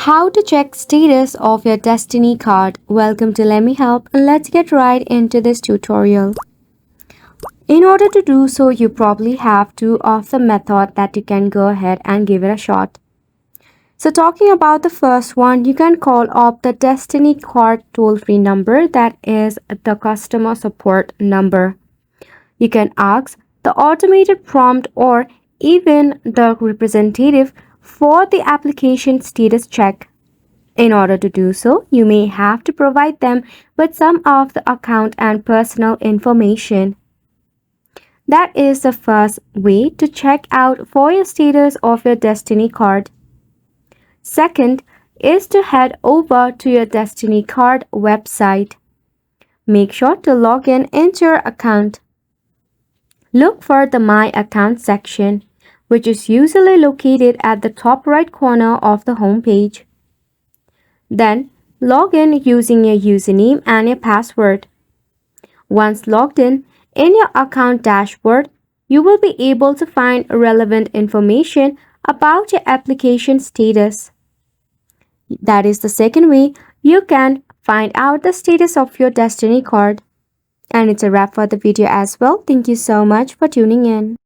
How to check status of your Destiny card. Welcome to Let Me Help, and let's get right into this tutorial. In order to do so, you probably have two of the method that you can go ahead and give it a shot. So talking about the first one, you can call up the Destinycard toll-free number, that is the customer support number. You can ask the automated prompt or even the representative for the application status check. In order to do so, you may have to provide them with some of the account and personal information. That is the first way to check out for your status of your Destinycard. Second is to head over to your Destinycard website. Make sure to log in into your account. Look for the My Account section, which is usually located at the top right corner of the home page. Then, log in using your username and your password. Once logged in your account dashboard, you will be able to find relevant information about your application status. That is the second way you can find out the status of your Destinycard. And it's a wrap for the video as well. Thank you so much for tuning in.